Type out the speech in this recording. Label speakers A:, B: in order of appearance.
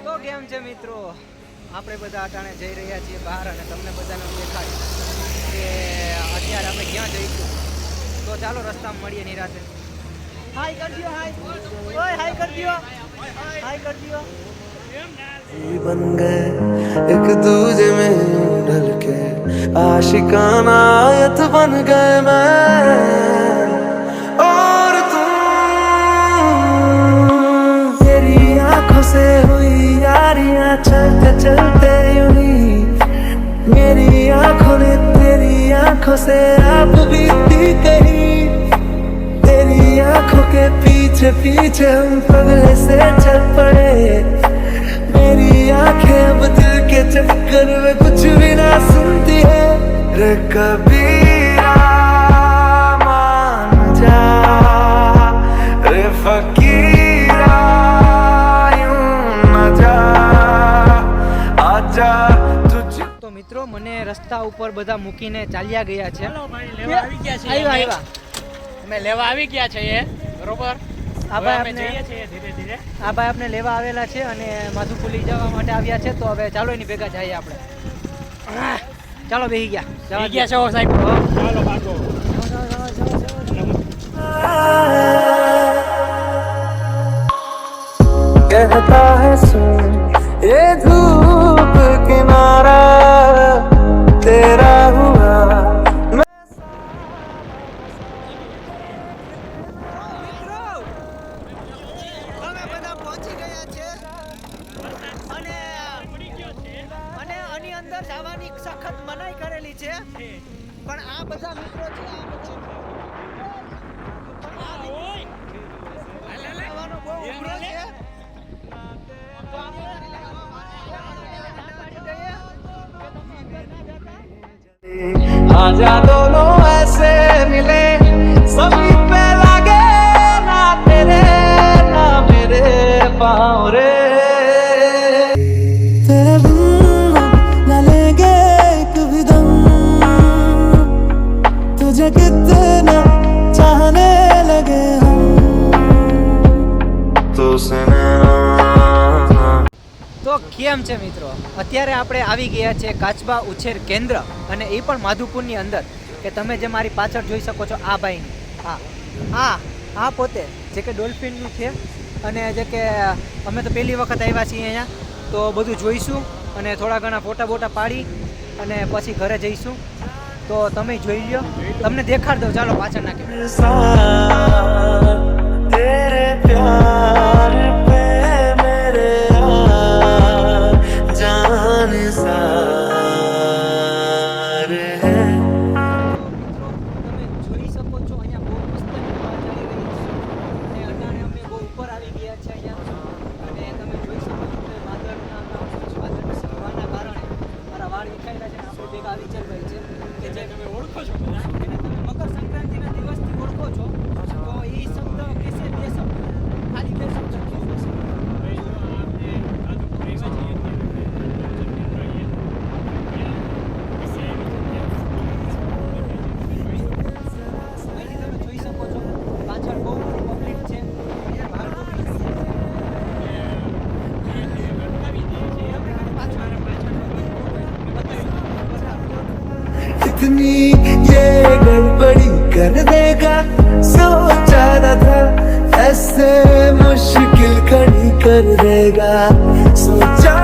A: તો કેમ છે મિત્રો, આપણે બધા અટાણે જઈ રહ્યા છીએ બહાર અને તમને બધાને દેખાડી કે અત્યારે આપણે ક્યાં જઈશું. તો ચાલો રસ્તામાં મળીએ નિરાતે. હાય કરી દો, હાય ઓય હાય કરી દો, હાય કરી દો.
B: बन गए एक दूजे में ढल के आशिकाना आयत बन गए मैं और तुम तेरी आंखों से हुई यारियां चलते चलते यूं ही मेरी आंखों ने तेरी आंखों से आप बीती कहीं तेरी आंखों के पीछे पीछे हम पगले से चल पड़े मेरी आंखें अब दिल के चक्कर में कुछ भी ना सुनती है रे कबीरा मान जा रे फकीरा यूं न जा आजा तुझ
A: તો મિત્રો મને રસ્તા ઉપર બધા મૂકીને ચાલ્યા ગયા છે.
C: લેવા આવી ગયા છે.
A: આવ્યા
C: અમે લેવા આવી ગયા છે એ બરોબર.
A: આ ભાઈ
C: અમે
A: આપણે
C: જઈએ છીએ ધીરે ધીરે.
A: આ ભાઈ આપણે લેવા આવેલા છે અને માધુપુર લઈ જવા માટે આવ્યા છે. તો હવે ચાલો એની ભેગા જઈએ આપણે. ચાલો બેસી ગયા
C: આવી ગયા છો સાહેબ. ચાલો ભાગો.
B: कहता है सुन ये धूप किनारा तेरा हुआ
A: અમે બધા પહોંચી ગયા છે અને આની અંદર જવાની સખત મનાઈ કરેલી છે પણ આ બધા મિત્રો છે આવવાનો બહુ ઉઘરો છે. તો આપણે
B: आजा दोनों ऐसे मिले सभी पे लगे ना तेरे ना मेरे पाँव रे तेरे बिन न लेंगे कभी दम तुझे कितना चाहने लगे हम तो
A: તો કેમ છે મિત્રો, અત્યારે આપણે આવી ગયા છે કાચબા ઉછેર કેન્દ્ર અને એ પણ માધુપુરની અંદર. કે તમે જે મારી પાછળ જોઈ શકો છો આ ભાઈની આ પોતે જે કે ડોલ્ફિનનું છે અને જે કે અમે તો પહેલી વખત આવ્યા છીએ અહીંયા. તો બધું જોઈશું અને થોડા ઘણા ફોટા બોટા પાડી અને પછી ઘરે જઈશું. તો તમે જોઈ લ્યો, તમને દેખાડ દઉં. ચાલો પાછળ નાખી.
B: तेरे प्यार पे मेरे जान सार है
A: તમે જોઈ શકો છો અહીંયા બહુ મસ્ત હવા ચાલી રહી છે અને અટાણે અમે બહુ ઉપર આવી ગયા છે અહીંયા. અને તમે જોઈ શકો છો કે વાદળના હવાના કારણે મારા વાળ વિખાયેલા છે. આપણે ભેગા આવી ભાઈ છે કે જે તમે ઓળખો છો બધા, એને તમે મકર સંક્રાંતિના દિવસથી ઓળખો છો. તો એ શબ્દ કેસે બે શબ્દ, ખાલી બે શબ્દ તમે જોઈ શકો છો પાછળ બહુ પબ્લિક છે. બહાર પબ્લિક છે.
B: इतनी ये गड़बड़ी कर देगा सोचा न था ऐसे मुश्किल खड़ी कर देगा सोचा